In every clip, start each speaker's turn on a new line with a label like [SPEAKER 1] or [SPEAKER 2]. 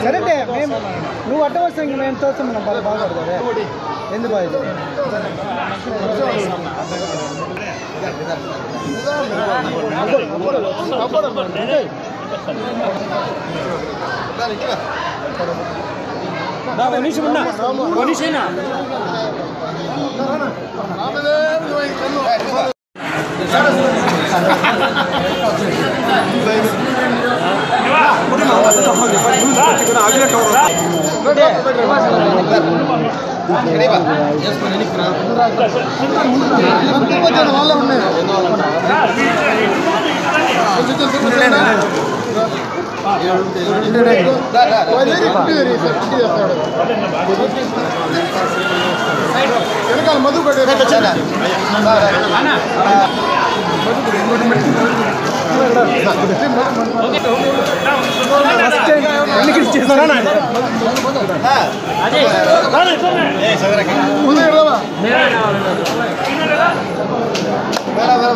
[SPEAKER 1] సరే మేము నువ్వు అడ్డ వస్తే ఇంక మేము తోస్తాం మనం బాగా పడుతుంది ఎందుకు బాగా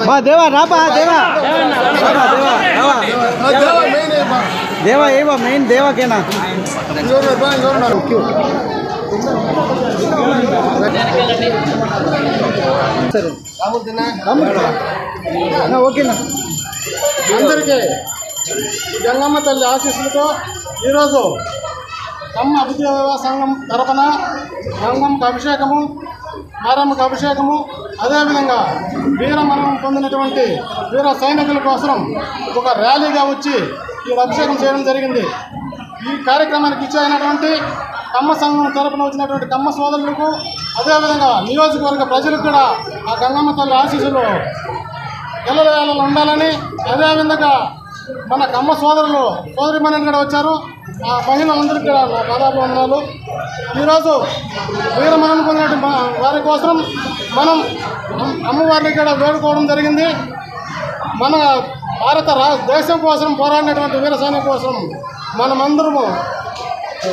[SPEAKER 1] మధు దేవా రాపా దేవా దేవా ఏవా మెయిన్ దేవాకేనా సరే ఓకేనా
[SPEAKER 2] అందరికీ గంగమ్మ తల్లి ఆశీస్సులతో ఈరోజు కమ్మ అభివృద్ధి సంఘం తరపున గంగమ్మకు అభిషేకము మారమ్మకు అభిషేకము అదేవిధంగా వీరమరణం పొందినటువంటి వీర సైనికుల కోసం ఒక ర్యాలీగా వచ్చి ఈ అభిషేకం చేయడం జరిగింది. ఈ కార్యక్రమానికి ఇచ్చేసినటువంటి కమ్మ సంఘం తరపున వచ్చినటువంటి కమ్మ సోదరులకు అదేవిధంగా నియోజకవర్గ ప్రజలకు కూడా ఆ గంగమ్మ తల్లి ఆశీస్సులు ఎల్లవేళలో ఉండాలని, అదేవిధంగా మన కమ్మ సోదరులు సోదరిమణులు కూడా వచ్చారు. ఆ మహిళలందరికీ కూడా నా పాదాభివందనాలు. ఈరోజు వీరమరణం పొందినటువంటి వారి కోసం మనం అమ్మవారిని కూడా వేడుకోవడం జరిగింది. మన భారత దేశం కోసం పోరాడినటువంటి వీర సైనికుల కోసం మనమందరము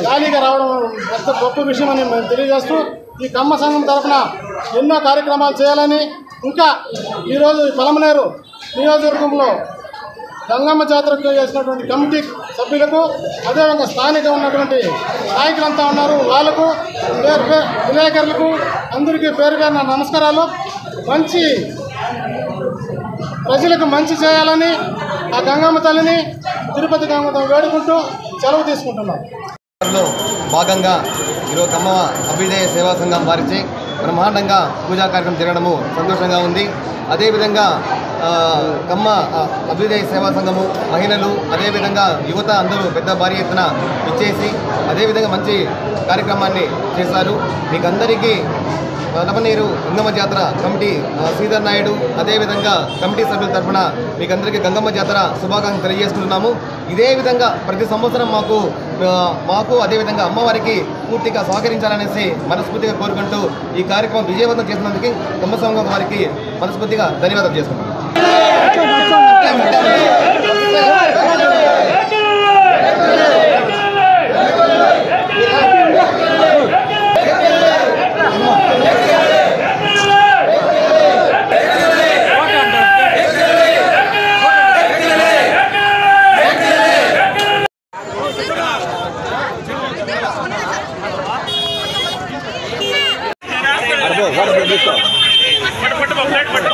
[SPEAKER 2] ఖాళీగా రావడం పెద్ద గొప్ప విషయం అని మేము తెలియజేస్తూ ఈ కమ్మ సంఘం తరఫున ఎన్నో కార్యక్రమాలు చేయాలని, ఇంకా ఈరోజు పలమనేరు నియోజకవర్గంలో గంగమ్మ జాతరకు చేసినటువంటి కమిటీ సభ్యులకు అదేవిధంగా స్థానిక ఉన్నటువంటి నాయకులంతా ఉన్నారు, వాళ్ళకు విలేకరులకు అందరికీ పేరుగా నా నమస్కారాలు. మంచి ప్రజలకు మంచి చేయాలని ఆ గంగమ్మ తల్లిని తిరుపతి గంగమ్మ వేడుకుంటూ సెలవు తీసుకుంటున్నాం.
[SPEAKER 3] భాగంగా ఈరోజు కమ్మ అభ్యుదయ సేవా సంఘం వారిచే బ్రహ్మాండంగా పూజా కార్యక్రమం జరగడము సంతోషంగా ఉంది. అదేవిధంగా కమ్మ అభ్యుదయ సేవా సంఘము మహిళలు అదేవిధంగా యువత అందరూ పెద్ద భారీ ఎత్తున ఇచ్చేసి అదేవిధంగా మంచి కార్యక్రమాన్ని చేశారు. మీకు అందరికీ పలమనేరు గంగమ్మ జాతర కమిటీ శ్రీధర్ నాయుడు అదేవిధంగా కమిటీ సభ్యుల తరఫున మీకు అందరికీ గంగమ్మ జాతర శుభాకాంక్షలు తెలియజేస్తున్నాము. ఇదే విధంగా ప్రతి సంవత్సరం మాకు అదేవిధంగా అమ్మవారికి పూర్తిగా సహకరించాలనేసి మనస్ఫూర్తిగా కోరుకుంటూ ఈ కార్యక్రమం విజయవంతం చేసినందుకు కమ్మ సంఘం వారికి మనస్ఫూర్తిగా ధన్యవాదాలు చేస్తున్నాం.
[SPEAKER 4] पट पट प्लेट पट